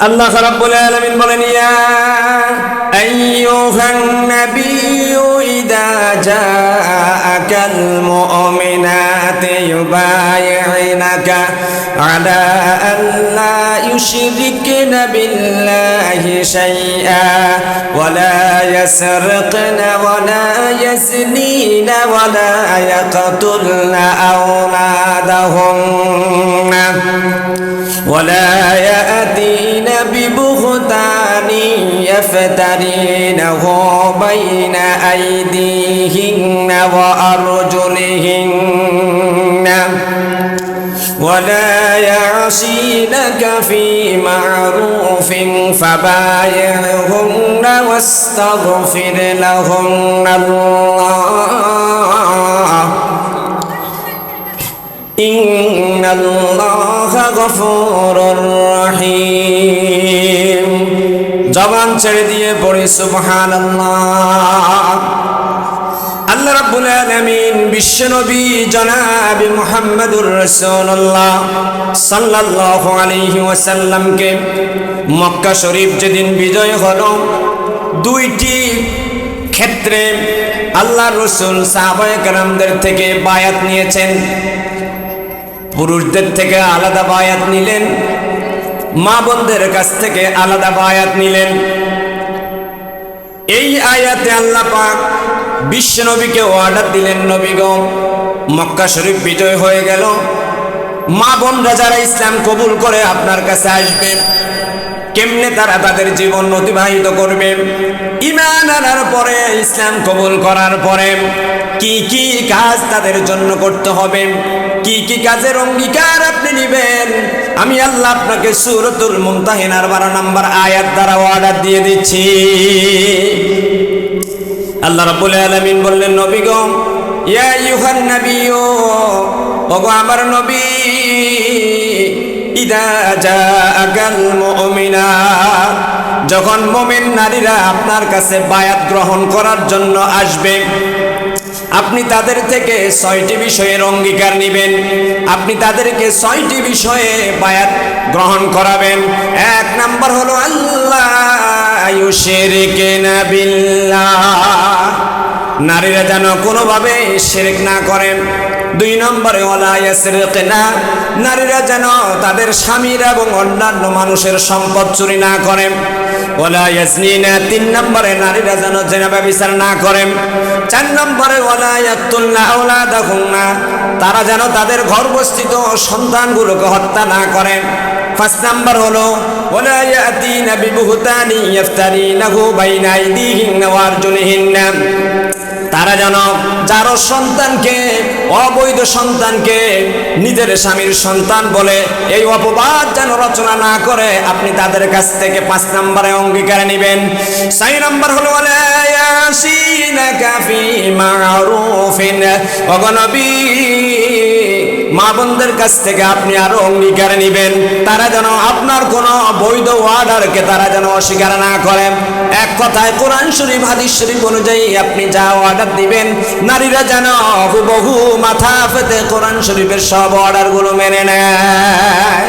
আল্লাহ রাব্বুল আলামিন বলেন, ইয়া আইয়ুহান নাবিয়্যু ইযা জাআকাল মুমিনাতু ইউবাইয়ুনাকা আলা আল্লা ইউশরিকনা বিল্লাহি শাইআ ওয়া লা ইয়াসরিকনা ওয়া লা ইয়াজনিনা ওয়া লা ইয়াকতুলনা আওলাদাহুন্না ওয়া লা ইয়াতিনা ببهتان يفترينه بين أيديهن وأرجلهن ولا يعصينك في معروف فبايعهن واستغفر لهن الله إن الله غفور رحيم জবান ছেড়ে দিয়ে পড়ি সুবহানাল্লাহ। আল্লাহ রাব্বুল আলামিন বিশ্বনবী জনাব মুহাম্মদুর রাসূলুল্লাহ সাল্লাল্লাহু আলাইহি ওয়াসাল্লামকে মক্কা শরীফ যেদিন বিজয় হলো, দুইটি ক্ষেত্রে আল্লাহর রাসূল সাহাবায়ে কেরামদের থেকে বায়াত নিয়েছেন। পুরুষদের থেকে আলাদা বায়াত নিলেন, মা বোনদের কাছ থেকে আলাদা বায়াত নিলেন। এই আয়াতে আল্লাহ পাক বিশ্ব নবীকে অর্ডার দিলেন, নবী গো, মক্কা শরীফ বিজয় হয়ে গেল, মা বোনরা যারা ইসলাম কবুল করে আপনার কাছে আসবে, কেমনে তারা তাদের জীবন অতিবাহিত করবে, ঈমান আনার পরে, ইসলাম কবুল করার পরে কি কি কাজ তাদের জন্য করতে হবে, কি কি কাজের অঙ্গীকার আপনি নেবেন, আমি আল্লাহ আপনাকে সূরাতুল মুমতাহিনার 12 নম্বর আয়াত দ্বারা অর্ডার দিয়ে দিচ্ছি। আল্লাহ রাব্বুল আলামিন বললেন, নবী গো, ইয়া আইয়ুহান নাবিয়্যু, ওগো আমার নবী, ইযা জাআকাল মুমিনাত, যখন মুমিন নারীরা আপনার কাছে বায়াত গ্রহণ করার জন্য আসবে, আপনি তাদের থেকে 6টি বিষয়ের অঙ্গীকার নেবেন। আপনি তাদেরকে 6টি বিষয়ে বায়াত গ্রহণ করাবেন। 1 নাম্বার হলো আল্লাহ ইউশরিকুনা বিল্লাহ, নারীরা যেন কোনোভাবে শিরক না করেন। 2 নম্বরে ওয়ালা ইয়াসরিকুনা, নারীরা যেন তাদের স্বামীর এবং অন্যান্য মানুষের সম্পদ চুরি না করেন। ওয়ালা ইয়াজনিনা, 3 নম্বরে নারীরা যেন জিনা ব্যভিচার না করেন। 4 নম্বরে ওয়ালা ইয়াকতুলনা আওলাদাহুন্না, তারা যেন তাদের গর্ভস্থিত সন্তানগুলোকে হত্যা না করেন। 5 নাম্বার হলো ওয়ালা ইয়াতিনা বিবুহতানি ইফতারিনাহু বাইনা আইদিহিন্না ওয়া আরজুলিহিন্না, তারা যেন যার সন্তানকে, অবৈধ সন্তানকে নিজের স্বামীর সন্তান বলে এই অপবাদ যেন রচনা না করে, আপনি তাদের কাছ থেকে 5 নম্বরে অঙ্গীকার নেবেন। 6 নম্বর হলো ওয়ালা ইয়াসিনাকা ফি মা'রুফিন, ওগো নবী, মা বোনদের কাছ থেকে আপনি আরো অঙ্গীকার নেবেন, তারা যেন আপনার কোনো বৈধ অর্ডারকে তারা যেন অস্বীকার না করে। এক কথায় কোরআন শরীফ হাদিস শরীফ অনুযায়ী আপনি যা অর্ডার দিবেন, নারীরা যেন হুবহু মাথা পেতে কোরআন শরীফের সব অর্ডারগুলো মেনে নেয়।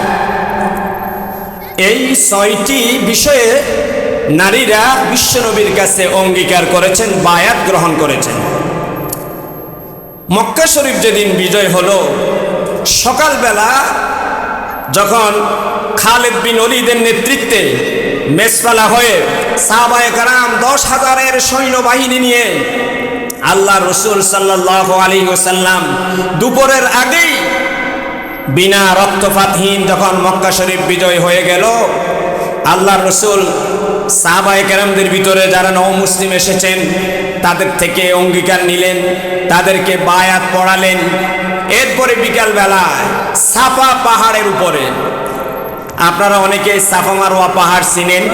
এই 6টি বিষয়ে নারীরা বিশ্বনবীর কাছে অঙ্গীকার করেছেন, বায়াত গ্রহণ করেছেন। মক্কা শরীফ যেদিন বিজয় হলো, সকালবেলা যখন খালিদ বিন ওলীদের নেতৃত্বে মেসফালা হয়ে সাহাবায়ে কেরাম 10,000-এর সৈন্যবাহিনী নিয়ে আল্লাহ রাসূল সাল্লাল্লাহু আলাইহি ওয়াসাল্লাম দুপুরের আগেই বিনা রক্তপাতহীন যখন মক্কা শরীফ বিজয় হয়ে গেল, আল্লাহ রাসূল সাহাবায়ে কেরামদের ভিতরে যারা নও-মুসলিম এসেছেন তাদের থেকে অঙ্গীকার নিলেন, তাদেরকে বায়াত পড়ালেন। এরপরে বিকালবেলায় সাফা পাহাড়ের উপরে, আপনারা অনেকে সাফা মারওয়া পাহাড় চিনেন,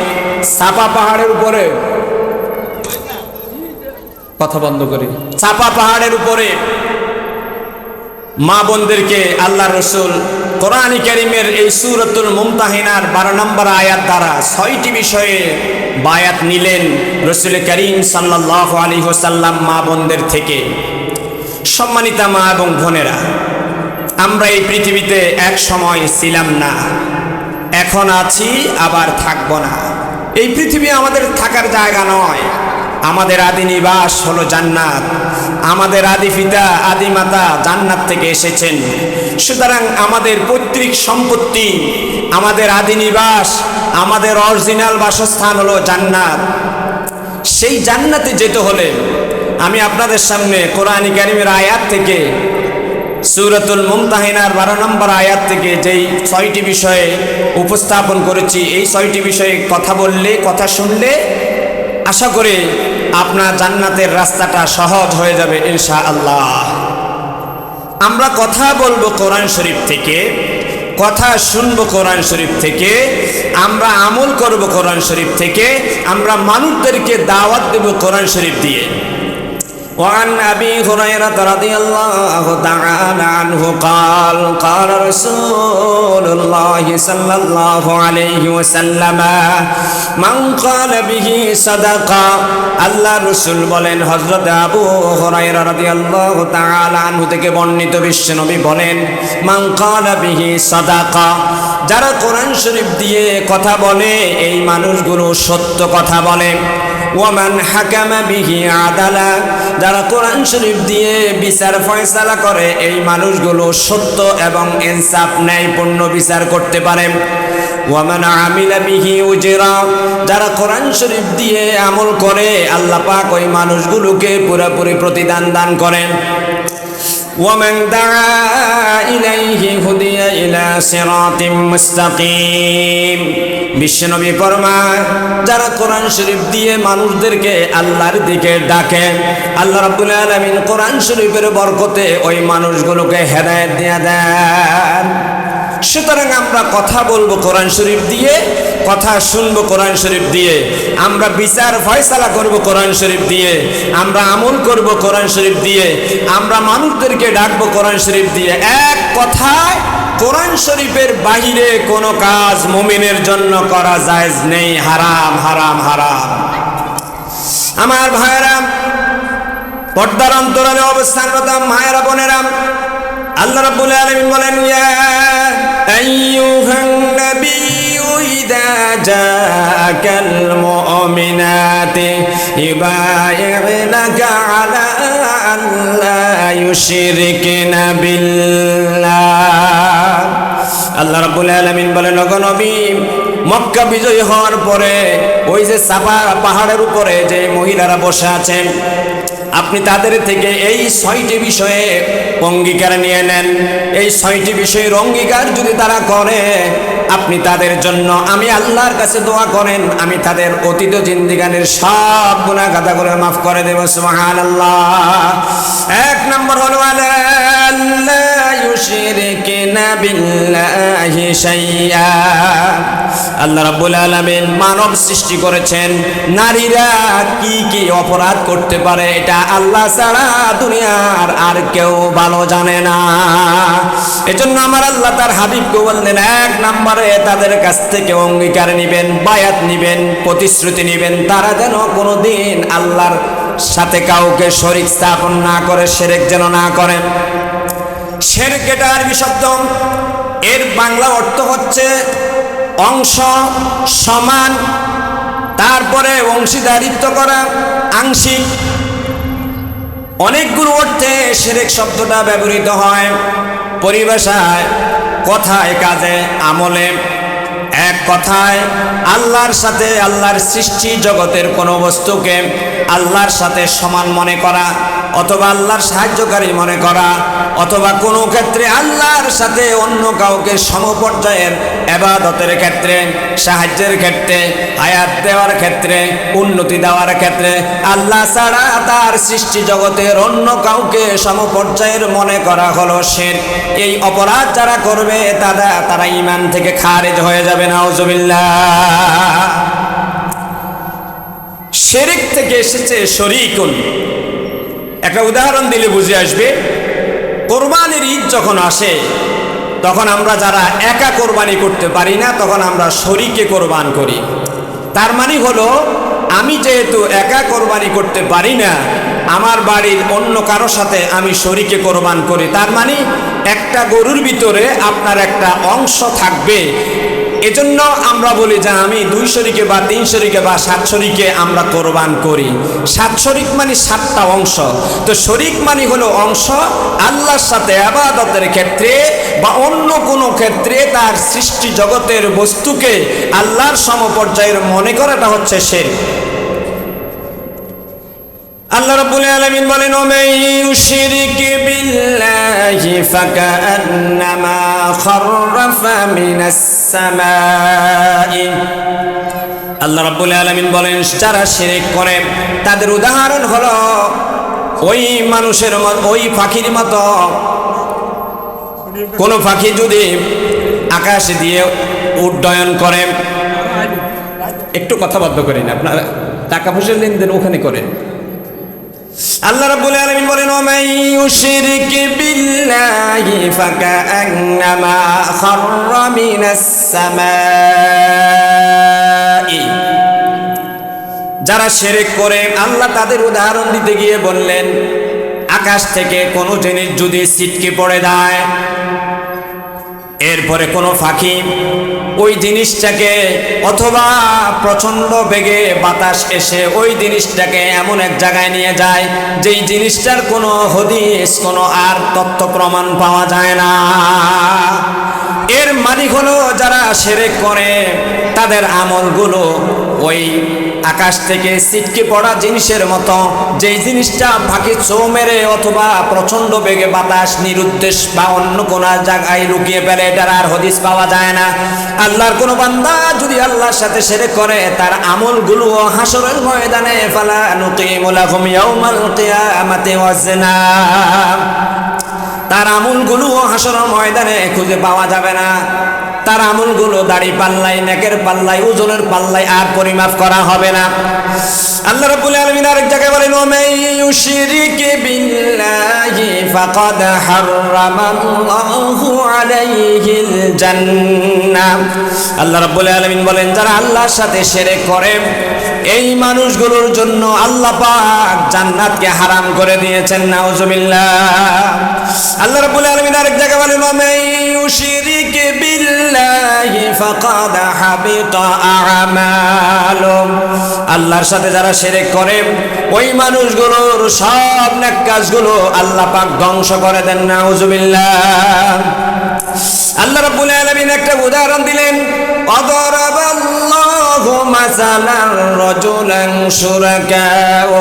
সাফা পাহাড়ের উপরে, কথা বন্ধ করি, সাফা পাহাড়ের উপরে মা বোনদেরকে আল্লাহ রাসূল কোরআন কারীমের এই সূরাতুল মুমতাহিনার 12 নম্বর আয়াত দ্বারা 6টি বিষয়ে বায়াত নিলেন রাসূল করিম সাল্লাল্লাহু আলাইহি ওয়াসাল্লাম মা বোনদের থেকে। সম্মানিতা মা এবং বোনেরা, আমরা এই পৃথিবীতে এক সময় ছিলাম না, এখন আছি আবার থাকবো না। এই পৃথিবী আমাদের থাকার জায়গা নয়, আমাদের আদি নিবাস হলো জান্নাত। আমাদের আদি পিতা আদি মাতা জান্নাত থেকে এসেছেন। সুতরাং আমাদের পৈতৃক সম্পত্তি, আমাদের আদি নিবাস, আমাদের অরিজিনাল বাসস্থান হলো জান্নাত। সেই জান্নাতে যেতে হলে আমি আপনাদের সামনে কোরআন কারীমের আয়াত থেকে, সূরাতুল মুমতাহিনার 12 নম্বর আয়াত থেকে যেই 6টি বিষয়ে উপস্থাপন করেছি, এই 6টি বিষয়ে কথা বললে, কথা শুনলে আশা করি আপনার জান্নাতের রাস্তাটা সহজ হয়ে যাবে ইনশাআল্লাহ। আমরা কথা বলবো কোরআন শরীফ থেকে, কথা শুনবো কোরআন শরীফ থেকে, আমরা আমল করব কোরআন শরীফ থেকে, আমরা মানুষদেরকে দাওয়াত দেব কোরআন শরীফ দিয়ে। وعن أبي هريرة رضي الله تعالى عنه قال قال رسول الله صلى الله عليه وسلم من قال به صدقة আল্লাহ রসুল বলেন, হযরত আবু হুরায়রা রাদিয়াল্লাহু তাআলা আনহু থেকে বর্ণিত বিশ্বনবী বলেন, মান ক্বালা বিহি সাদাকা, যারা কোরআন শরীফ দিয়ে কথা বলে এই মানুষগুলো সত্য কথা বলে। ওয়ামান হাকামা বিহি আদালা, যারা কোরআন শরীফ দিয়ে বিচার ফয়সালা করে এই মানুষগুলো সত্য এবং ইনসাফ ন্যায়পূর্ণ বিচার করতে পারে। ওয়ামান আমিলা বিহি উজরা, যারা কোরআন শরীফ দিয়ে আমল করে আল্লাহ পাক ওই মানুষগুলোকে পুরোপুরি প্রতিদান দান করেন। ومن دعا إليه هدي إلى صراط مستقيم, বিশ্বনবী ফরমায় যারা কোরআন শরীফ দিয়ে মানুষদেরকে আল্লাহর দিকে ডাকে আল্লাহ রাব্বুল আলামিন কোরআন শরীফের বরকতে ওই মানুষগুলোকে হেদায়েত দিয়ে দেন। সুতরাং আমরা কথা বলবো কোরআন শরীফ দিয়ে, কথা শুনবো কোরআন শরীফ দিয়ে, আমরা বিচার ফয়সালা করব কোরআন শরীফ দিয়ে, আমরা আমল করব কোরআন শরীফ দিয়ে, আমরা মানুষদেরকে ডাকবো কোরআন শরীফ দিয়ে। এক কথায় কোরআন শরীফের বাহিরে কোনো কাজ মুমিনের জন্য করা জায়েজ নেই, হারাম হারাম হারাম। আমার ভাইরা, পর্দার অন্তরালে অবস্থানরত মায়েরা বোনেরা, আল্লাহ রাব্বুল আলামিন বলেন, ইয়া আইয়ুহান নাবিয়্যু ইযা জাআকাল মুমিনাতু ইউবাইয়ুনাকা আলা আল্লা ইউশরিকনা বিল্লাহ। আল্লাহ রাব্বুল আলামিন বলেন, ওগো নবী, মক্কা বিজয় হওয়ার পরে ওই যে সাফা পাহাড়ের উপরে যে মহিলারা বসে আছেন, আপনি তাদের থেকে এই 6টি বিষয়ে অঙ্গীকার নিয়ে নেন। এই 6টি বিষয়ের অঙ্গীকার যদি তারা করে, আপনি তাদের জন্য আমি আল্লাহর কাছে দোয়া করেন, আমি তাদের অতীত জিন্দেগানির সব গুনাহ খাতাগুলো মাফ করে দেব। সুবহানাল্লাহ। 1 নম্বর হলো আল্লাহ ইউশরিকুনা বিল্লাহি শাইআ। আল্লাহ রাব্বুল আলামিন মানব সৃষ্টি করেছেন, নারীরা কি কি অপরাধ করতে পারে এটা আল্লাহ ছাড়া দুনিয়ার আর কেউ ভালো জানে না। এজন্য আমার আল্লাহ তার হাবিবকে বললেন, 1 নম্বরে তাদের কাছ থেকে অঙ্গীকার নিবেন, বায়াত নিবেন, প্রতিশ্রুতি নিবেন, তারা যেন কোনোদিন আল্লাহর সাথে কাউকে শরীক স্থাপন না করে, শিরক যেন না করে। শিরক এটা আরবি শব্দ, এর বাংলা অর্থ হচ্ছে অংশ, সমান, তারপরে অংশীদারিত্ব করা, আংশিক। অনেকগুলো অর্থে শিরক শব্দটা ব্যবহৃত হয় পরিভাষায়, কথায়, কাজে, আমলে। এক কথায় আল্লাহর সাথে, আল্লাহর সৃষ্টি জগতের কোনো বস্তুকে আল্লাহর সাথে সমান মনে করা, অথবা আল্লাহর সাহায্যকারী মনে করা, অথবা কোনো ক্ষেত্রে আল্লাহর সাথে অন্য কাউকে সমপর্যায়ের ইবাদতের ক্ষেত্রে, সাহায্যের ক্ষেত্রে, হায়াত দেওয়ার ক্ষেত্রে, উন্নতি দেওয়ার ক্ষেত্রে আল্লাহ ছাড়া তার সৃষ্টি জগতের অন্য কাউকে সমপর্যায়ের মনে করা হলো শিরক। এই অপরাধ যারা করবে তারা ঈমান থেকে খারিজ হয়ে যাবে। নাউজুবিল্লাহ। শিরক থেকে এসেছে শরীকুন। একটা উদাহরণ দিলে বুঝে আসবে। কোরবানির ঈদ যখন আসে তখন আমরা যারা একা কোরবানি করতে পারি না, তখন আমরা শরীকে কোরবান করি। তার মানে হলো, আমি যেহেতু একা কোরবানি করতে পারি না, আমার বাড়ির অন্য কারোর সাথে আমি শরীকে কোরবান করি। তার মানে একটা গরুর ভিতরে আপনার একটা অংশ থাকবে, এজন্য আমরা বলি যে আমি 2 শরীকে বা 3 শরীকে বা 7 শরীকে আমরা কোরবান করি। 7 শরীক মানে 7টা অংশ। তো শরীক মানে হলো অংশ আল্লাহর সাথে ইবাদতের ক্ষেত্রে বা অন্য কোনো ক্ষেত্রে তার সৃষ্টি জগতের বস্তুকে আল্লাহর সমপর্যায়ের মনে করাটা হচ্ছে শিরক। আল্লাহ রাব্বুল আলামিন বলেন ওয়ামান ইউশরিক বিল্লাহি ফাকান্নামা খাররাফা মিনাস সামাই। আল্লাহ রাব্বুল আলামিন বলেন যারা শিরক করে তাদের উদাহরণ হলো ওই মানুষের ওই পাখির মতো। কোন পাখি যদি আকাশ দিয়ে উড্ডয়ন করে, একটু কথা বন্ধ করেন, আপনার টাকা পয়সা লেনদেন ওখানে করেন। আল্লাহ রাব্বুল আলামিন বলেন ওয়ামান ইউশরিক বিল্লাহি ফাকান্নামা খাররা মিনাস সামাই। যারা শিরক করে আল্লাহ তাদের উদাহরণ দিতে গিয়ে বললেন আকাশ থেকে কোনো জিনিস যদি ছিটকে পড়ে যায়, এরপরে কোনো পাখি ওই জিনিসটাকে অথবা প্রচণ্ড বেগে বাতাস এসে ওই জিনিসটাকে এমন এক জায়গায় নিয়ে যায় যেই জিনিসটার কোনো হদিস কোনো আর তথ্য প্রমাণ পাওয়া যায় না। এর মানে হলো যারা শিরক করে তাদের আমলগুলো ওই আকাশ থেকে ছিটকে পড়া জিনিসের মতো, যেই জিনিসটা ফাঁকি চৌ মেরে অথবা প্রচণ্ড বেগে বাতাস নিরুদ্দেশ বা অন্য কোনো জায়গায় লুকিয়ে ফেলে, এটার আর হদিস পাওয়া যায় না। আল্লাহর কোনো বান্দা যদি আল্লাহর সাথে শিরক করে তার আমলগুলো হাসরের ময়দানে ফালা নুকিমু লাহুম ইয়াউমাল কিয়ামাতি ওয়াজনা, তার আমলগুলো হাসরের ময়দানে খুঁজে পাওয়া যাবে না। তার আমলগুলো দাড়ি পাল্লায়, নেকের পাল্লায়, ওজনের পাল্লায় আর পরিমাপ করা হবে না। আল্লাহ রাব্বুল আলামিন আরেক জায়গায় বলেন ওয়ামান ইউশরিক বিল্লাহি ফাকাদ হারামাল্লাহু আলাইহিল জান্নাহ। আল্লাহ রাব্বুল আলামিন বলেন যারা আল্লাহর সাথে শিরক করে এই মানুষগুলোর জন্য আল্লাহ পাক জান্নাতকে হারাম করে দিয়েছেন। নাউজুবিল্লাহ। আল্লাহ রাব্বুল আলামিন আরেক জায়গায় বলেন ওয়ামান ইউশরিক বিল্লাহি ফাকাদ হাবিতা আমালুহু। আল্লাহর সাথে যারা শিরক করে ওই মানুষগুলোর সব নেক কাজগুলো আল্লাহ পাক ধ্বংস করে দেন। নাউজুবিল্লাহ। আল্লাহ রাব্বুল আলামিন একটা উদাহরণ দিলেন আদারাবাল্লাহু মাসালান রাজুলান শুরাকাউ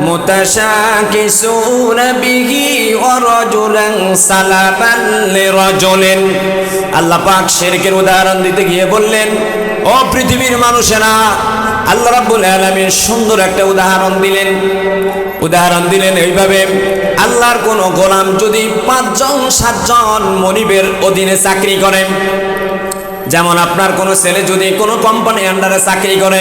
মুতাশাকিসুনা বিহি ওয়া রাজুলান সালামান লিরাজুলিন। আল্লাহ পাক শিরকের উদাহরণ দিতে গিয়ে বললেন ও পৃথিবীর মানুষেরা, আল্লাহ রাব্বুল আলামিন সুন্দর একটা উদাহরণ দিলেন এইভাবে আল্লাহর কোন গোলাম যদি 5 জন 7 জন মনিবের অধীনে চাকরি করে, যেমন আপনার কোনো ছেলে যদি কোনো কোম্পানি আন্ডারে চাকরি করে,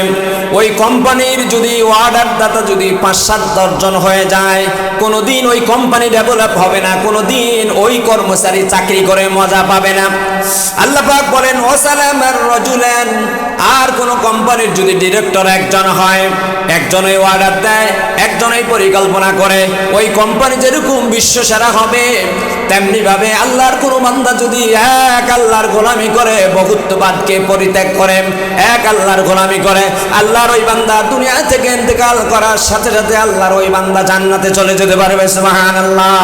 ওই কোম্পানির যদি অর্ডার দাতা যদি 5-7 জন হয়ে যায়, কোনোদিন ওই কোম্পানি ডেভেলপ হবে না, কোনোদিন ওই কর্মচারী চাকরি করে মজা পাবে না। আল্লাহ পাক বলেন ওয়াসালামার রাজুলান, আর কোনো কোম্পানির যদি ডিরেক্টর একজন হয়, একজনই অর্ডার দেয়, একজনই পরিকল্পনা করে, ওই কোম্পানি যেরকম বিশ্ব সেরা হবে তেমনি ভাবে আল্লাহর কোনো বান্দা যদি এক আল্লাহর গোলামি করে, বহুত্ববাদকে পরিত্যাগ করে এক আল্লাহর গোলামি করে, আল্লাহর ওই বান্দা দুনিয়া থেকে ইন্তেকাল করার সাথে সাথে আল্লাহর ওই বান্দা জান্নাতে চলে যেতে পারবে। সুবহানাল্লাহ।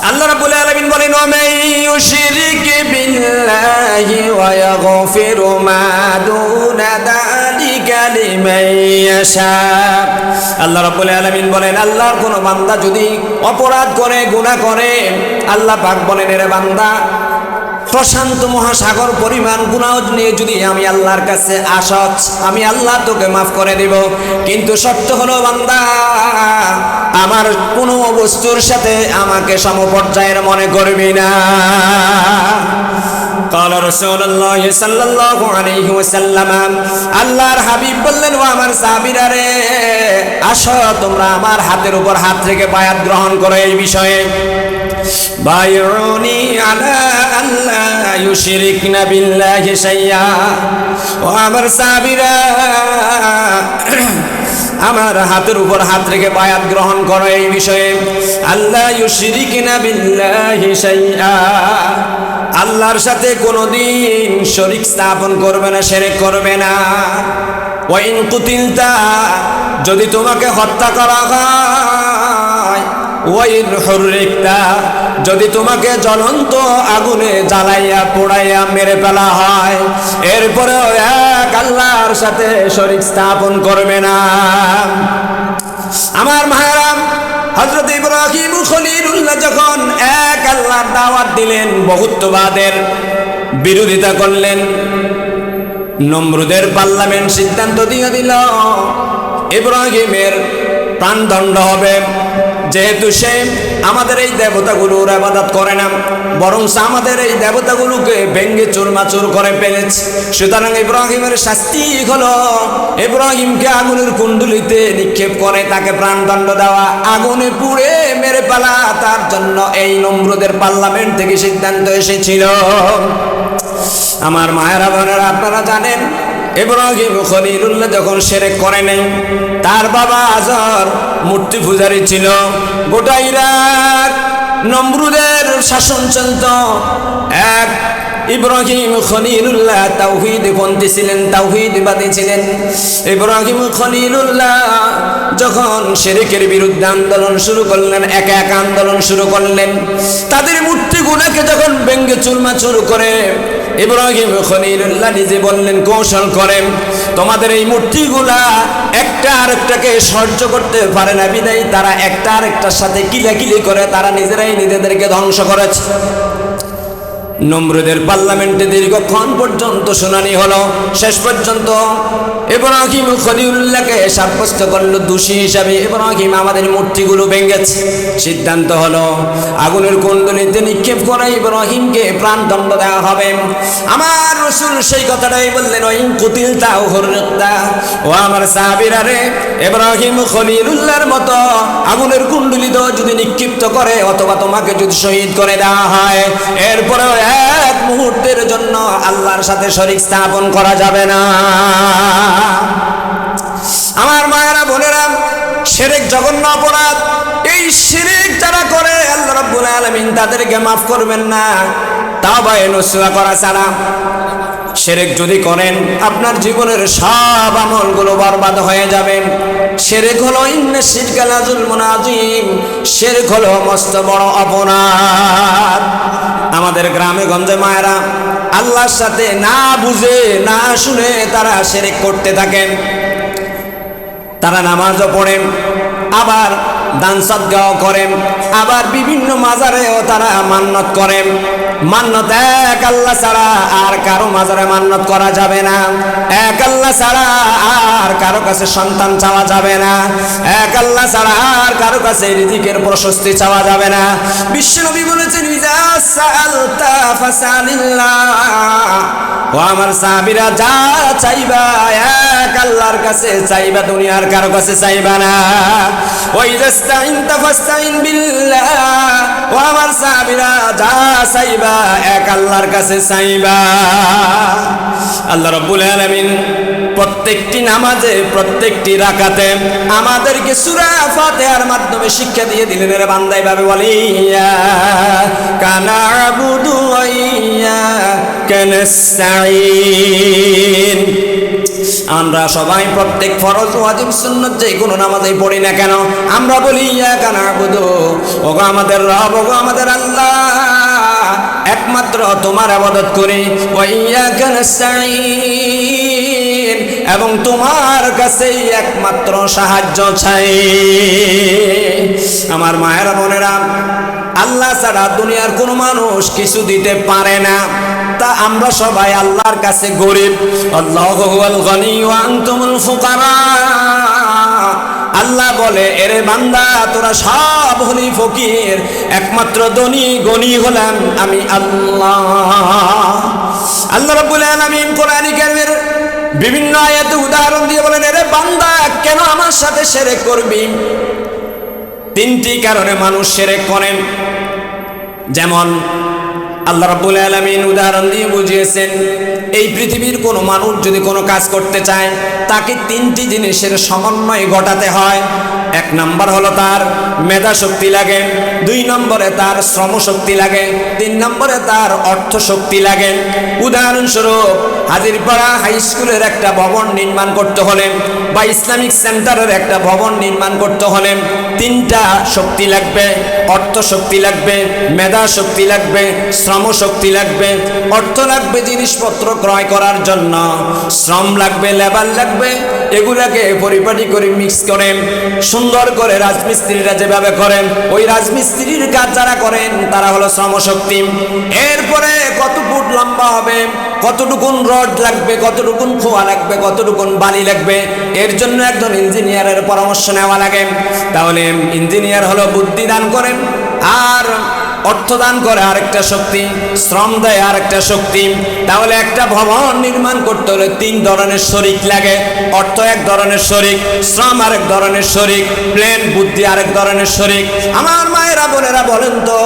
আল্লাহ রাব্বুল আলামিন বলেন ওয়ামান ইউশরিক বিল্লাহি ওয়া ইয়াগফিরু মা দুনা যালিকা লিমান ইয়াশা। আল্লাহ রাব্বুল আলামিন বলেন আল্লাহর কোন বান্দা যদি অপরাধ করে, গুনাহ করে, আল্লাহ পাক বলেন এর বান্দা প্রশান্ত মহাসাগর পরিমাণ গুনাহ নিয়ে যদি আমি আল্লাহর কাছে আসছ, আমি আল্লাহ তোকে মাফ করে দেব, কিন্তু শর্ত হলো বান্দা আমার কোনো বস্তুর সাথে আমাকে সমপর্যায়ের মনে করবি না। قال رسول الله صلى الله عليه وسلم, আল্লাহর হাবিব বললেন ও আমার সাহাবীরা রে, আসো তোমরা আমার হাতের উপর হাত রেখে বায়াত গ্রহণ করো এই বিষয়ে। বায়ুনি আলা আল্লা ইউশরিকনা বিল্লাহি শাইয়া। ও আমার সাহাবীরা, আমার হাতের উপর হাত রেখে বায়াত গ্রহণ করো এই বিষয়ে, আল্লাহ ইউশরিকিনা বিল্লাহি শাইআ, আল্লাহর সাথে কোনোদিন শরীক স্থাপন করবে না, শিরক করবে না। ওয়া ইন কুতিলতা, যদি তোমাকে হত্যা করা হয়, ওয়া ইন হুররিকতা, যদি তোমাকে জ্বলন্ত আগুনে জ্বালাইয়া পোড়াইয়া মেরে ফেলা হয়, এরপরেও এক আল্লাহর সাথে শরীক স্থাপন করবে না। আমার ভাইরা, হযরত ইব্রাহিম খলিলুল্লাহ যখন এক আল্লাহর দাওয়াত দিলেন, বহুত্ববাদের বিরোধিতা করলেন, নমরুদের পার্লামেন্ট সিদ্ধান্ত দিয়ে দিল ইব্রাহিমের প্রাণদণ্ড হবে, যেহেতু সে আমাদের এই দেবতাগুলোর ইবাদত করে না, বরং আমাদের এই দেবতাগুলোকে ভেঙ্গে চুরমাচুর করে ফেলেছে। সুতরাং ইব্রাহিমের শাস্তি হলো ইব্রাহিমকে আগুনের কুণ্ডলিতে নিক্ষেপ করে তাকে প্রাণদণ্ড দেওয়া, আগুনে পুড়ে মেরে ফেলা। তার জন্য এই নমরুদের পার্লামেন্ট থেকে সিদ্ধান্ত এসেছিল। আমার মায়েরা বোনেরা, আপনারা জানেন ইব্রাহিম খলিলুল্লাহ যখন শিরক করে নাই, তার বাবা আজর মূর্তি পূজারী ছিল। গোটা ইরাক নমরুদের শাসন চলত। এক ইব্রাহিম খলিলুল্লাহ তাওহীদপন্থী ছিলেন, তাওহীদবাদী ছিলেন। ইব্রাহিম খলিলুল্লাহ যখন শিরকের বিরুদ্ধে আন্দোলন শুরু করলেন, একা একা আন্দোলন শুরু করলেন, তাদের মূর্তিগুলোকে যখন ভেঙ্গে চুরমাচুর করে, ইব্রাহিম খলিলুল্লাহ নিজে বললেন কৌশল করেন, তোমাদের এই মূর্তিগুলা একটা আরেকটাকে সহ্য করতে পারে না, বিদায়ী তারা একটা আরেকটার সাথে কিলাকিলি করে তারা নিজেরাই নিজেদেরকে ধ্বংস করেছে। নমরুদের পার্লামেন্টে দীর্ঘক্ষণ পর্যন্ত শুনানি হলো। শেষ পর্যন্ত ইব্রাহিম খলিলুল্লাহকে সাব্যস্ত করল দোষী হিসাবে। ইব্রাহিম আমাদের মূর্তিগুলো ভেঙেছে। সিদ্ধান্ত হলো আগুনের কুণ্ডলিতে নিক্ষেপ করে ইব্রাহিমকে প্রাণদণ্ড দেওয়া হবে। আমার রাসূল সেই কথাটাই বললেন, ওই কুতিলতা ও হুররিকতা, ও আমার সাহাবীরা রে, ইব্রাহিম খলিলুল্লাহর মতো আগুনের কুণ্ডলিতে যদি নিক্ষিপ্ত করে অথবা তোমাকে যদি শহীদ করে দেওয়া হয়, এরপরেও এক মুহূর্তের জন্য আল্লাহর সাথে শরীক স্থাপন করা যাবে না। আমার মায়েরা বোনেরা, শিরক জঘন্য অপরাধ। এই শিরক যারা করে আল্লাহ রাব্বুল আলামিন তাদেরকে মাফ করবেন না তাওবা নসুহা করা ছাড়া। শিরক যদি করেন আপনার জীবনের সব আমলগুলো বরবাদ হয়ে যাবে। শিরক হলো ইন্না শিরকা লাযুলমুন আযীম, শিরক হলো মস্ত বড় অপরাধ। আমাদের গ্রামে গঞ্জে মায়েরা আল্লাহর সাথে না বুঝে না শুনে তারা শিরক করতে থাকেন। তারা নামাজও পড়েন, আবার দান সদকাও করেন, আবার বিভিন্ন মাজারেও তারা মান্নত করেন। মান্নত এক আল্লাহ ছাড়া আর কারো মাজারে মান্নত করা যাবে না। এক আল্লাহ ছাড়া আর কারো কাছে সন্তান চাওয়া যাবে না। এক আল্লাহ ছাড়া আর কারো কাছে রিজিকের প্রশস্তি চাওয়া যাবে না। বিশ্বনবী বলেছেন, ইজা সাআলতা ফাসআলিল্লাহ, ও আমার সাহাবীরা যা চাইবা এক আল্লাহর কাছে চাইবা, দুনিয়ার কারো কাছে চাইবা না। ওয়া ইযাস্তাইনতা ফাস্তাইন বিল্লাহ, ও আমার সাহাবীরা যা চাইবা এক আল্লাহর কাছে চাইবা। আল্লাহ রাব্বুল আলামিন প্রত্যেকটি নামাজে প্রত্যেকটি রাকাতে আমাদেরকে সূরা ফাতিহার মাধ্যমে শিক্ষা দিয়ে দিলেন। এর বান্দা এভাবে বলে, ইয়্যাকা না'বুদু ওয়া ইয়্যাকা নাস্তাঈন। আমরা সবাই প্রত্যেক ফরজ ওয়াজিব সুন্নাত যে কোনো নামাজেই পড়ি না কেন, আমরা বলি ইয়্যাকা না'বুদু, ওগো আমাদের রব, ওগো আমাদের আল্লাহ, একমাত্র তোমার ইবাদত করি। ওয়া ইয়্যাকা নাস্তাঈন, এবং তোমার কাছেই একমাত্র সাহায্য চাই। আমার মায়েরা বোনেরা, আল্লাহ ছাড়া দুনিয়ার কোনো মানুষ কিছু দিতে পারে না। তা আমরা সবাই আল্লাহর কাছে গরিব। আল্লাহু হুয়াল গনি ওয়া আনতুমুল ফুকারা। আল্লাহ বলে, এরে বান্দা তোরা সব হলি ফকির, একমাত্র ধনী গনি হলাম আমি আল্লাহ। আল্লাহ রাব্বুল আলামিন কোরআনে কারীমের বিভিন্ন আয়াতে উদাহরণ দিয়ে বলেন, এরে বান্দা কেন আমার সাথে শিরক করবি? তিনটি কারণে মানুষ শিরক করেন। যেমন আল্লাহ রাব্বুল আলামিন উদাহরণ দিয়ে বুঝিয়েছেন, এই পৃথিবীর কোনো মানুষ যদি কোনো কাজ করতে চায় তাকে তিনটি জিনিসের সমন্বয় ঘটাতে হয়। এক নাম্বার হলো তার মেধা শক্তি লাগে, দুই নম্বরে তার শ্রম শক্তি লাগে, তিন নম্বরে তার অর্থ শক্তি লাগে। উদাহরণস্বরূপ হাজিরপাড়া হাই স্কুলের একটা ভবন নির্মাণ করতে হলে বা ইসলামিক সেন্টারের একটা ভবন নির্মাণ করতে হলে তিনটা শক্তি লাগবে। অর্থ শক্তি লাগবে, মেধা শক্তি লাগবে, শ্রম শক্তি লাগবে। অর্থ লাগবে জিনিসপত্র ক্রয় করার জন্য, শ্রম লাগবে, লেবার লাগবে। এগুলাকে পরিপাটি করে মিক্স করে সুন্দর করে রাজমিস্ত্রিরা যেভাবে করেন, ওই রাজমিস্ত্রির কাজ যারা করেন তারা হলো শ্রম শক্তি। এরপরে কত ফুট লম্বা হবে, কতটুকুন রড লাগবে, কতটুকুন খোয়া লাগবে, কতটুকুন বালি লাগবে, এর জন্য একজন ইঞ্জিনিয়ারের পরামর্শ নেওয়া লাগে। তাহলে ইঞ্জিনিয়ার হলো বুদ্ধি দান করেন, আর অর্থ দান করে আরেকটা শক্তি, শ্রম দেয় আরেকটা শক্তি। তাহলে একটা ভবন নির্মাণ করতে হলে তিন ধরনের শরিক লাগে। অর্থ এক ধরনের শরিক, শ্রম আরেক ধরনের শরিক, প্ল্যান বুদ্ধি আরেক ধরনের শরিক। আমার মায়েরা বোনেরা বলেন তো,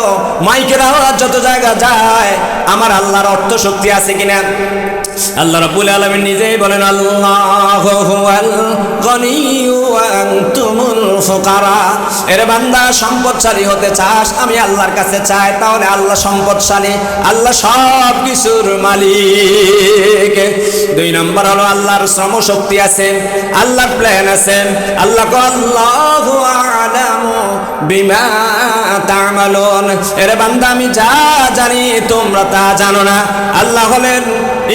মাইকের আওয়াজ যত জায়গা যায়, আমার আল্লাহর অর্থ শক্তি আছে কিনা? আল্লাহ রাব্বুল আলামিন নিজেই বলেন, আল্লাহু হুয়াল গনিয়্যু ওয়া আনতুমুল ফুকারা। এরে বান্দা, সম্পদশালী হতে চাস, আমি আল্লাহর কাছে চাই, তাহলে আল্লাহ সম্পদশালী, আল্লাহ সব কিছুর মালিক। দুই নম্বর হলো আল্লাহর শ্রম শক্তি আছে, আল্লাহর প্ল্যান আছে। আল্লাহ কো আল্লাহু আ'লামু বিমা তা'মালুন। এরে বান্দা, আমি যা জানি তোমরা তা জানো না। আল্লাহ হলেন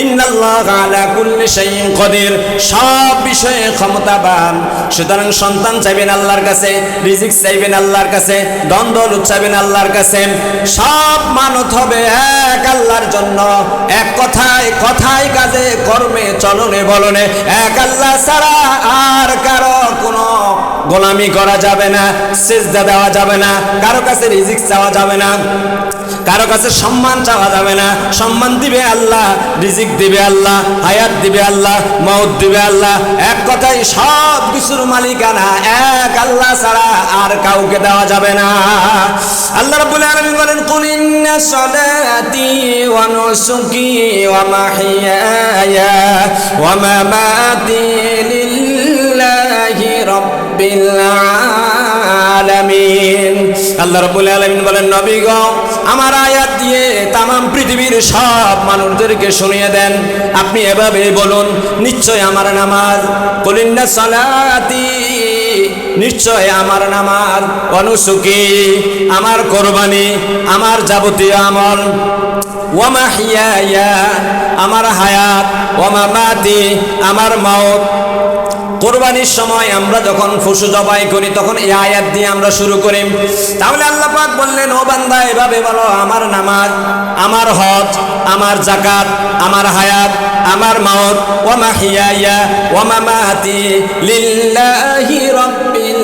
ইন্নাল্লাহা আলা কুল্লি শাইইন কাদির, সব বিষয়ে ক্ষমতাবান। সুতরাং সন্তান চাইবেন আল্লাহর কাছে, রিজিক চাইবেন আল্লাহর কাছে, ধন দৌলত চাইবেন আল্লাহর কাছে। সব মানত হবে এক আল্লাহর জন্য, এক কথায় কথায়, কাজে কর্মে চলনে বলনে এক আল্লাহ ছাড়া আর কারো কোনো গোলামি করা যাবে না, সিজদা দেওয়া যাবে না, কারো কাছে রিজিক চাওয়া যাবে না, কারো কাছে সম্মান চাওয়া যাবে না। সম্মান দিবে আল্লাহ, রিজিক দিবে আল্লাহ, হায়াত দিবে আল্লাহ, মওত দিবে আল্লাহ। এক কথায় সব কিছুর মালিকানা এক আল্লাহ ছাড়া আর কাউকে দেওয়া যাবে না। আল্লাহ রাব্বুল আলামিন বলেন, কুল ইন্না সালাতি ওয়া নুসুকি ওয়া মাহইয়ায়া ওয়া মামাতি লিল্লাহি রাব্বিল আলামিন। আল্লাহ রাব্বুল আলামিন বলেন, নবী গো, আমার আয়াত দিয়ে তামাম পৃথিবীর সব মানুষদেরকে শুনিয়ে দেন। আপনি এভাবে বলুন, নিশ্চয় আমার নামাজ, কুল ইন্না সালাতি, নিশ্চয় আমার নামাজ, ওয়া নুসুকি, আমার কোরবানি, আমার যাবতীয় আমল, ওয়া মাহইয়ায়া, আমার হায়াত, ওয়া মামাতি, আমার মওত। কোরবানির সময় আমরা যখন পশু জবাই করি তখন এই আয়াত দিয়ে আমরা শুরু করি। তাহলে আল্লাহ পাক বললেন, ও বান্দা, এভাবে বলো, আমার নামাজ, আমার হজ, আমার যাকাত, আমার হায়াত, আমার মওত, ওয়া মাহইয়ায়া ওয়া মামাতি লিল্লাহি রাব্বিল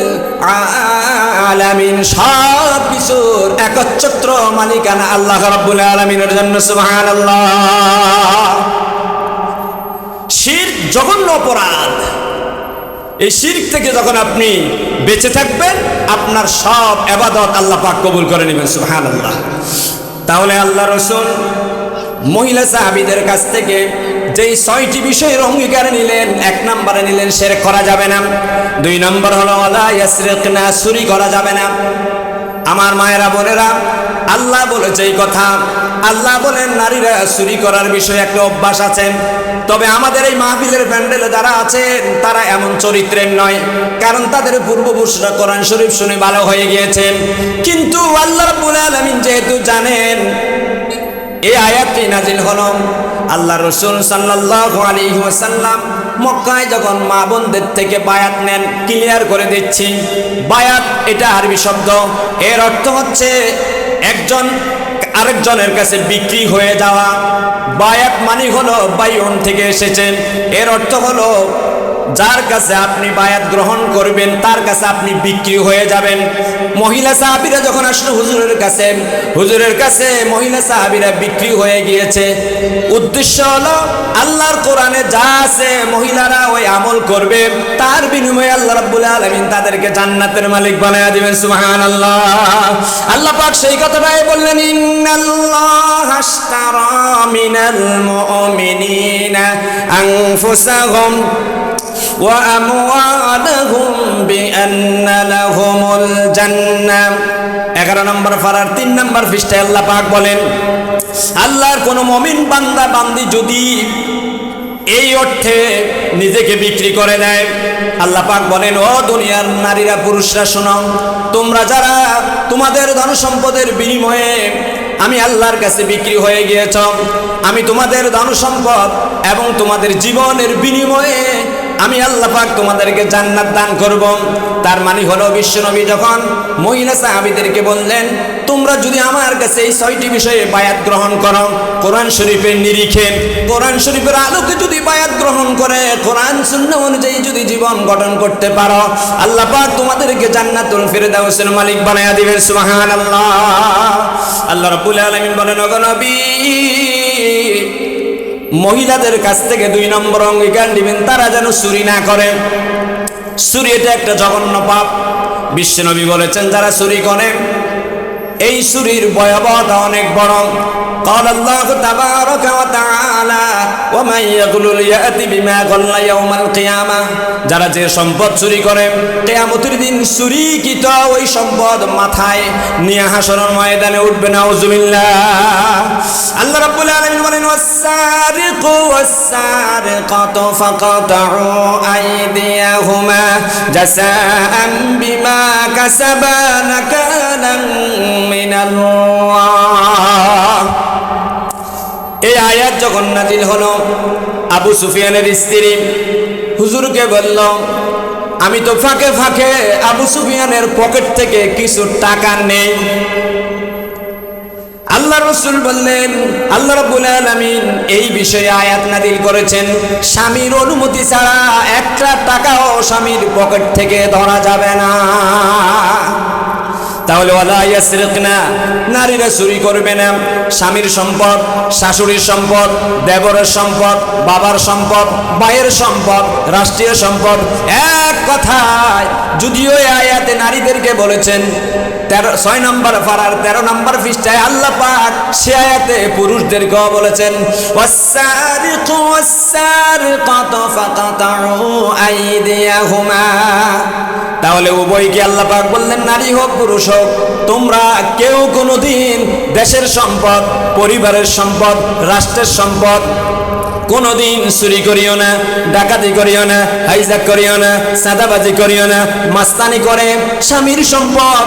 আলামিন, সব কিছুর একচ্ছত্র মালিকানা আল্লাহ রাব্বুল আলামিনের জন্য। সুবহানাল্লাহ। শিরক জঘন্য অপরাধ। এই শিরক থেকে যখন আপনি বেঁচে থাকবেন, আপনার সব ইবাদত আল্লাহ পাক কবুল করে নেবেন। সুবহানাল্লাহ। তাহলে আল্লাহ রাসূল মহিলা সাহাবীদের কাছ থেকে যেই 6টি বিষয়ের অঙ্গীকার নিলেন, এক নম্বরে নিলেন শিরক করা যাবে না, দুই নম্বর হলো ওয়ালা ইয়াসরিকনা, চুরি করা যাবে না। আমার মায়েরা বোনেরা, আল্লাহ বলেছে এই কথা। আল্লাহ বলেন, নারীরা চুরি করার বিষয়ে একটা অভ্যাস আছে, তবে আমাদের এই মাহফিলের প্যান্ডেলে যারা আছেন তারা এমন চরিত্রের নয়, কারণ তাদের পূর্বপুরুষরা কোরআন শরীফ শুনে ভালো হয়ে গিয়েছেন। কিন্তু আল্লাহ রাব্বুল আলামিন যেহেতু জানেন, এই আয়াতটি নাজিল হলো আল্লাহ রাসূল সাল্লাল্লাহু আলাইহি ওয়াসাল্লাম মক্কায় যখন মা বোনদের থেকে বায়াত নেন। ক্লিয়ার করে দিচ্ছি, বায়াত এটা আরবি শব্দ, এর অর্থ হচ্ছে একজন আরেকজনের কাছে বিক্রি হয়ে যাওয়া। বায়াত মানে হলো বাইউন থেকে এসেছেন, এর অর্থ হলো যার কাছে আপনি বায়াত গ্রহণ করবেন তার কাছে আপনি বিক্রি হয়ে যাবেন। মহিলা সাহাবীরা যখন আসলো হুজুরের কাছে মহিলা সাহাবীরা বিক্রি হয়ে গিয়েছে। উদ্দেশ্য হলো আল্লাহর কোরআনে যা আছে মহিলারা ওই আমল করবে, তার বিনিময়ে আল্লাহ রাব্বুল আলামিন তাদেরকে জান্নাতের মালিক বানায়া দিবেন। সুবহানাল্লাহ। আল্লাহ পাক সেই কথাটাই বললেন, ইন্নাল্লাহা আশতারা মিনাল মুমিনিনা আনফুসাহুম ওয়া আমওয়ালাহুম বিআন্না লাহুমুল জান্নাহ। 11 নম্বর পারার 3 নম্বর পৃষ্ঠায় আল্লাহ পাক বলেন, আল্লাহর কোন মুমিন বান্দা বান্দি যদি এই অর্থে নিজেকে বিক্রি করে দেয়, আল্লাহ পাক বলেন, ও দুনিয়ার নারীরা পুরুষরা শোনো, তোমরা যারা তোমাদের ধন সম্পদের বিনিময়ে আমি আল্লাহর কাছে বিক্রি হয়ে গিয়েছ, আমি তোমাদের ধন সম্পদ এবং তোমাদের জীবনের বিনিময়ে আমি আল্লাহ পাক তোমাদেরকে জান্নাত দান করব। তার মানে হলো বিশ্বনবী যখন মহিলা সাহাবীদেরকে বললেন, তোমরা যদি আমার কাছে এই 6টি বিষয়ে বায়াত গ্রহণ করো, কোরআন শরীফের নিরিখে কোরআন শরীফের আলোকে যদি বায়াত গ্রহণ করে কোরআন সুন্নাহ অনুযায়ী যদি জীবন গঠন করতে পারো, আল্লাহ পাক তোমাদেরকে জান্নাতুল ফিরদাউসের মালিক বানায়া দিবেন। সুবহানাল্লাহ। আল্লাহ রাব্বুল আলামিন বলেন, ওগো নবী, মহিলাদের কাছ থেকে 2 নম্বর অঙ্গীকার দিবেন, তারা যেন চুরি না করে। চুরি এটা একটা জঘন্য পাপ। বিশ্বনবী বলেছেন, যারা চুরি করে এই চুরির ভয়াবহতা অনেক বড়। قال الله تبارك وتعالى ومن يغلل يأتي بما غل يوم القيامة। যারা যে সম্পদ চুরি করে কিয়ামতের দিন চুরিকৃত ওই সম্পদ মাথায় নিয়ে হাসরের ময়দানে উঠবে। নাউজুবিল্লাহ। আল্লাহ রাব্বুল আলামিন বলেন, ওয়াস-সারিকু ওয়াস-সারিকাতু ফাকাতউ আইদিয়াহুমা জাযাআন বিমা কাসাবা নাকালাম মিনাল্লাহ। এই আয়াত যখন নাজিল হলো, আবু সুফিয়ানের স্ত্রী হুজুরকে বলল, আমি তো ফাঁকে ফাঁকে আবু সুফিয়ানের পকেট থেকে কিছু টাকা নেই। আল্লাহ রাসূল বললেন, আল্লাহ রাব্বুল আলামিন এই বিষয়ে আয়াত নাযিল করেছেন, স্বামীর অনুমতি ছাড়া একটা টাকাও স্বামীর পকেট থেকে ধরা যাবে না। তাহলে ওয়ালা ইয়াসরিকনা, নারীরা চুরি করবে না। স্বামীর সম্পদ, শাশুড়ির সম্পদ, দেবরের সম্পদ, বাবার সম্পদ, ভাইয়ের সম্পদ, রাষ্ট্রীয় সম্পদ, এক কথায় যদিও এই আয়াতে নারীদেরকে বলেছেন, 6 নম্বর পারার 13 নম্বর পৃষ্ঠায় আল্লাহ পাক সে আয়াতে পুরুষদেরকেও বলেছেন, ওয়াস-সারিকু ওয়াস-সারিকাতু ফাকাতউ আইদিয়াহুমা। তাহলে উভয়কে আল্লাহ পাক বললেন, নারী হোক পুরুষ হোক, তোমরা কেউ কোনোদিন দেশের সম্পদ, পরিবারের সম্পদ, রাষ্ট্রের সম্পদ কোনোদিন চুরি করিও না, ডাকাতি করিও না, হাইজাক করিও না, সাদাবাজি করিও না। মাস্তানি করে স্বামীর সম্পদ,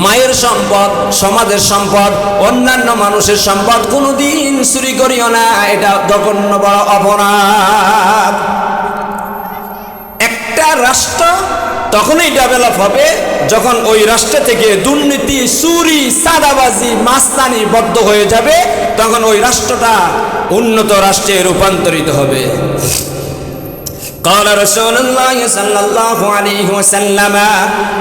মায়ের সম্পদ, সমাজের সম্পদ, অন্যান্য মানুষের সম্পদ কোনোদিন চুরি করিও না। এটা জঘন্য বড় অপরাধ। একটা রাষ্ট্র তখনই ডেভেলপ হবে যখন ওই রাষ্ট্র থেকে দুর্নীতি, চুরি, সাদাবাজি, মাস্তানি বদ্ধ হয়ে যাবে, তখন ওই রাষ্ট্রটা উন্নত রাষ্ট্রে রূপান্তরিত হবে। قال رسول الله صلى الله عليه وسلم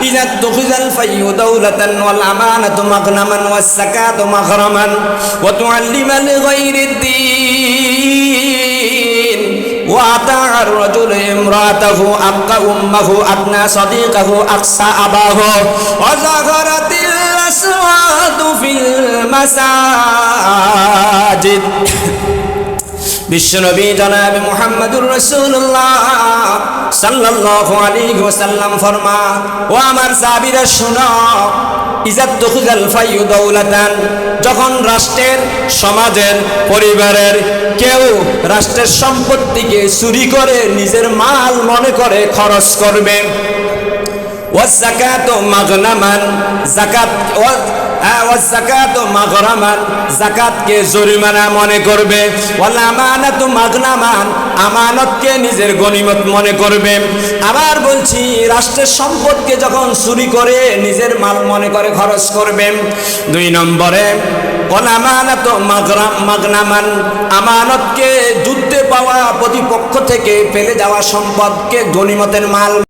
إذا اتخذ الفي دولة والأمانة مغنما والزكاة مغرما وتعلم لغير الدين وأطاع الرجل امرأته أبقى أمه أدنى صديقه أقصى أباه وظهرت الأصوات في المساجد। বিশ্বনবী জনাবে মুহাম্মদুর রাসূলুল্লাহ সাল্লাল্লাহু আলাইহি ওয়াসাল্লাম ফরমা, ও আমার সাহাবীরা শুনো, ইজাত তুখিজাল ফাইয়ু দাওলাতান, যখন রাষ্ট্রের, সমাজের, পরিবারের কেউ রাষ্ট্রের সম্পত্তিকে চুরি করে নিজের মাল মনে করে খরচ করবে, ওয়াজ যাকাতু মাগনামান, যাকাত ওয়াজ-যাকাতু মাগরামান, যাকাতকে জরিমানা মনে করবে, ওয়াল আমানাতু মাগনামান, আমানতকে নিজের গনিমত মনে করবে। আবার বলছি, রাষ্ট্রের সম্পদকে যখন চুরি করে নিজের মাল মনে করে খরচ করবে। 2 নম্বরে ওয়াল আমানাতু মাগনামান, আমানতকে যুদ্ধে পাওয়া প্রতিপক্ষ থেকে ফেলে যাওয়া সম্পদকে গনিমতের মাল